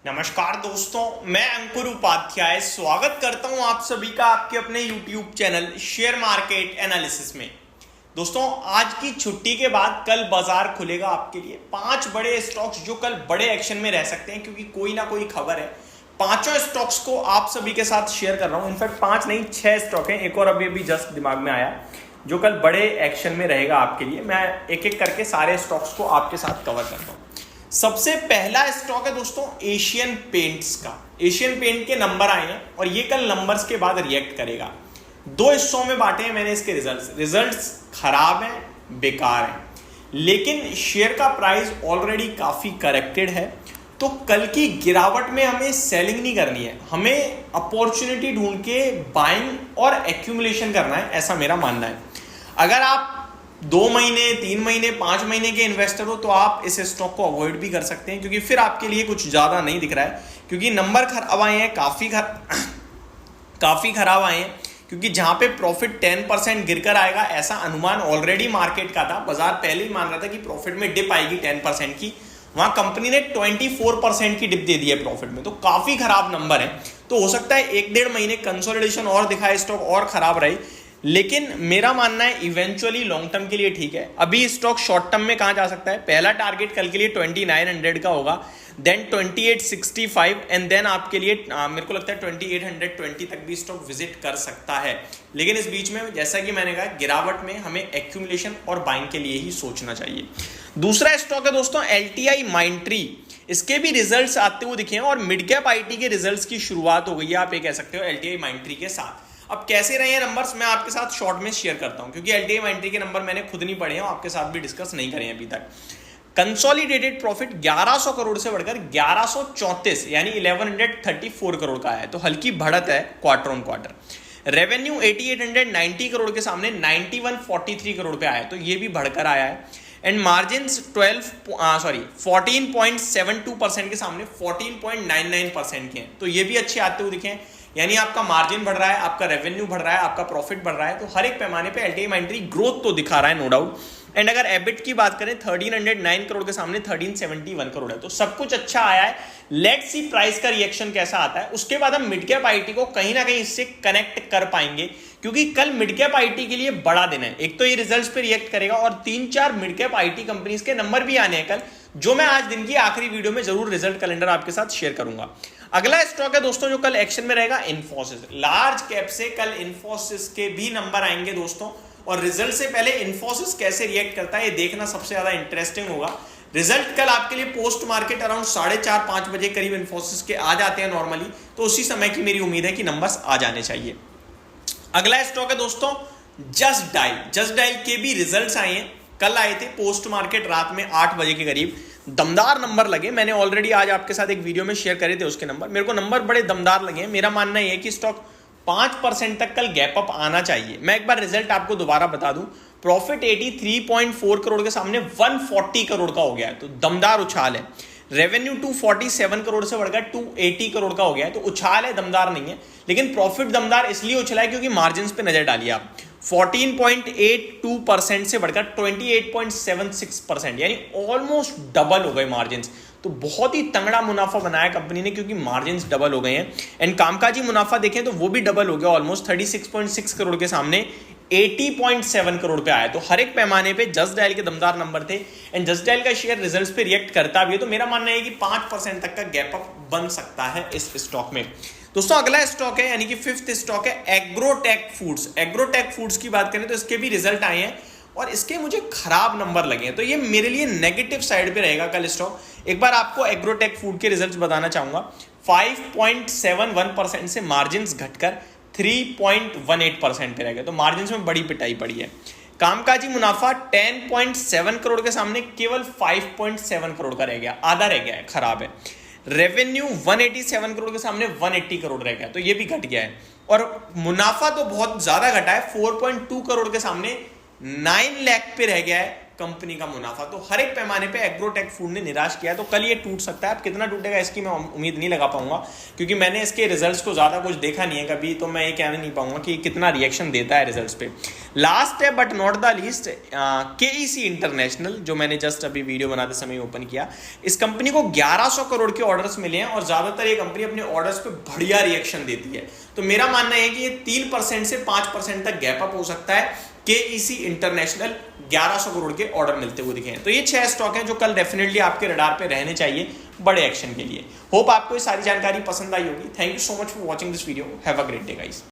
नमस्कार दोस्तों, मैं अंकुर उपाध्याय स्वागत करता हूं आप सभी का आपके अपने YouTube channel share market analysis में। दोस्तों, आज की छुट्टी के बाद कल बाजार खुलेगा आपके लिए। 5 बड़े स्टॉक्स जो कल बड़े एक्शन में रह सकते हैं, क्योंकि कोई ना कोई खबर है। पांचों स्टॉक्स को आप सभी के साथ शेयर कर रहा हूं। इनफैक्ट 5 नहीं 6 स्टॉक हैं, एक और अभी जस्ट दिमाग में आया जो कल बड़े एक्शन में रहेगा आपके लिए। मैं एक एक करके सारे स्टॉक्स को आपके साथ कवर करता हूं। सबसे पहला स्टॉक है दोस्तों एशियन पेंट्स का। एशियन पेंट के नंबर आए हैं और ये कल नंबर्स के बाद रिएक्ट करेगा। 2 हिस्सों में बांटे हैं मैंने इसके रिजल्ट्स खराब हैं, बेकार हैं, लेकिन शेयर का प्राइस ऑलरेडी काफी करेक्टेड है। तो कल की गिरावट में हमें सेलिंग नहीं करनी है, हमें अपॉर्चुनिटी ढूंढ के बाइंग और एक्यूमुलेशन करना है, ऐसा मेरा मानना है। अगर आप 2 महीने 3 महीने 5 महीने के इन्वेस्टर हो तो आप इस स्टॉक को अवॉइड भी कर सकते हैं, क्योंकि फिर आपके लिए कुछ ज्यादा नहीं दिख रहा है। क्योंकि नंबर खराब आए हैं, काफी खराब आए हैं, क्योंकि जहां पे प्रॉफिट 10% गिरकर आएगा ऐसा अनुमान ऑलरेडी मार्केट का था। बाजार पहले ही मान रहा था कि प्रॉफिट में डिप आएगी 10% की। वहां कंपनी ने 24% की डिप दे दी है प्रॉफिट में, तो काफी खराब नंबर है। तो हो सकता है 1-1.5 महीने कंसोलिडेशन और दिखाए, स्टॉक और खराब रही, लेकिन मेरा मानना है इवेंचुअली लॉन्ग टर्म के लिए ठीक है। अभी स्टॉक शॉर्ट टर्म में कहां जा सकता है? पहला टारगेट कल के लिए 2900 का होगा, देन 2865 एंड देन आपके लिए मेरे को लगता है 2820 तक भी स्टॉक विजिट कर सकता है। लेकिन इस बीच में जैसा कि मैंने कहा, गिरावट में हमें एक्यूमुलेशन और बाइंग के लिए ही सोचना चाहिए। दूसरा स्टॉक है दोस्तों LTI माइंट्री। इसके भी रिजल्ट्स आते हुए दिखे हैं और मिड कैप IT के रिजल्ट्स की शुरुआत हो गई है, आप ये कह सकते हो LTI माइंट्री के साथ। अब कैसे रहे हैं नंबर्स, मैं आपके साथ शॉर्ट में शेयर करता हूं, क्योंकि LTI माइंट्री के नंबर मैंने खुद नहीं पढ़े हैं, आपके साथ भी डिस्कस नहीं करें अभी तक। कंसोलिडेटेड प्रॉफिट 1100 करोड़ से बढ़कर 1134 यानी 1134 करोड़ का है, तो हल्की बढ़त है quarter on quarter. Revenue 8890 crore के सामने 9143 करोड़ पे आया, तो ये भी बढ़कर आया है। एंड मार्जिन 14.72% के सामने 14.99% के हैं, तो ये भी अच्छे आते हुए दिखे हैं। यानी आपका मार्जिन बढ़ रहा है, आपका रेवेन्यू बढ़ रहा है, आपका प्रॉफिट बढ़ रहा है, तो हर एक पैमाने पे LTI माइंट्री ग्रोथ तो दिखा रहा है, नो डाउट। एंड अगर एबिट की बात करें 1309 करोड़ के सामने 1371 करोड़ है, तो सब कुछ अच्छा आया है। लेट्स सी प्राइस का रिएक्शन कैसा आता है, उसके बाद हम मिड कैप IT को कहीं ना कहीं इससे कनेक्ट कर पाएंगे, क्योंकि कल मिड कैप IT के लिए बड़ा दिन है। एक तो ये रिजल्ट्स पे रिएक्ट करेगा और 3-4 मिड कैप IT कंपनीज के नंबर भी आने हैं कल, जो मैं आज दिन की आखिरी वीडियो में जरूर रिजल्ट कैलेंडर आपके साथ शेयर करूंगा। अगला स्टॉक है दोस्तों जो कल एक्शन में रहेगा, इन्फोसिस। लार्ज कैप से कल इन्फोसिस के भी नंबर आएंगे दोस्तों, और रिजल्ट से पहले इन्फोसिस कैसे रिएक्ट करता है ये देखना सबसे ज्यादा इंटरेस्टिंग होगा। रिजल्ट कल आपके लिए पोस्ट मार्केट अराउंड 4:30-5 बजे करीब इन्फोसिस के आ जाते हैं नॉर्मली, तो उसी समय की मेरी उम्मीद है कि नंबर्स आ जाने चाहिए। अगला स्टॉक है दोस्तों जस्ट डायल। जस्ट डायल के भी रिजल्ट्स आए हैं, कल आए थे पोस्ट मार्केट रात में 8 बजे के करीब। दमदार नंबर लगे, मैंने ऑलरेडी आज आपके साथ एक वीडियो में शेयर करे थे उसके नंबर। मेरे को नंबर बड़े दमदार लगे हैं। मेरा मानना यह है कि स्टॉक 5% तक कल गैप अप आना चाहिए। मैं एक बार रिजल्ट आपको दोबारा बता दूं, प्रॉफिट 83.4 करोड़ के सामने 140 करोड़ का हो गया है, तो दमदार उछाल है। रेवेन्यू 247 करोड़ से बढ़कर 280 करोड़ का हो गया है, तो उछाल है, दमदार नहीं है। लेकिन प्रॉफिट दमदार इसलिए उछला है क्योंकि मार्जिन पे नजर डालिए आप, 14.82% से बढ़कर 28.76%, यानी ऑलमोस्ट डबल हो गए मार्जिन। तो बहुत ही तगड़ा मुनाफा बनाया कंपनी ने, क्योंकि मार्जिन डबल हो गए हैं। एंड कामकाजी मुनाफा देखें तो वो भी डबल हो गया, ऑलमोस्ट 36.6 करोड़ के सामने 80.7 करोड़ पे आया। तो हर एक पैमाने पे जस्ट डायल के दमदार नंबर थे। एंड जस्ट डायल का शेयर रिजल्ट्स पे रिएक्ट करता भी है, तो मेरा मानना है कि 5% तक का गैप अप बन सकता है इस स्टॉक में। दोस्तों अगला स्टॉक है, यानी कि 5th स्टॉक है एग्रोटेक फूड्स। एग्रोटेक फूड्स की बात करें तो इसके भी रिजल्ट आए हैं और इसके मुझे खराब नंबर लगे हैं, तो ये मेरे लिए नेगेटिव साइड पे रहेगा कल स्टॉक। एक बार आपको एग्रोटेक फूड के रिजल्ट्स बताना चाहूंगा। 5.71% से मार्जिन घटकर 3.18% पे रह गए, तो मार्जिन में बड़ी पिटाई पड़ी है। कामकाजी मुनाफा 10.7 करोड़ के सामने केवल 5.7 करोड़ का रह गया, आधा रह गया है, खराब है। रेवेन्यू 187 करोड़ के सामने 180 करोड़ रह गया, तो ये भी घट गया है। और मुनाफा तो बहुत ज्यादा घटा है, 4.2 करोड़ के सामने 9 लाख पे रह गया है, कंपनी का मुनाफा। तो हर एक पैमाने पे एग्रोटेक फूड ने निराश किया, तो कल ये टूट सकता है। अब कितना टूटेगा इसकी मैं उम्मीद नहीं लगा पाऊंगा, क्योंकि मैंने इसके रिजल्ट्स को ज्यादा कुछ देखा नहीं है कभी, तो मैं ये कहने नहीं पाऊंगा कि कितना रिएक्शन देता है रिजल्ट्स पे। लास्ट है but not the least, KEC international, जो मैंने जस्ट अभी वीडियो बनाते समय ओपन किया। इस कंपनी को 1100 करोड़ के ऑर्डर्स मिले हैं और ज्यादातर ये कंपनी अपने ऑर्डर्स पे बढ़िया रिएक्शन देती है। तो मेरा मानना है कि ये 3% से 5% तक गैप अप हो सकता है। केईसी इंटरनेशनल 1100 करोड़ के ऑर्डर मिलते हुए दिखे हैं। तो ये 6 स्टॉक हैं जो कल डेफिनेटली आपके रडार पे रहने चाहिए बड़े एक्शन के लिए। होप आपको ये सारी जानकारी पसंद आई होगी। Thank you so much for watching this video. Have a great day guys.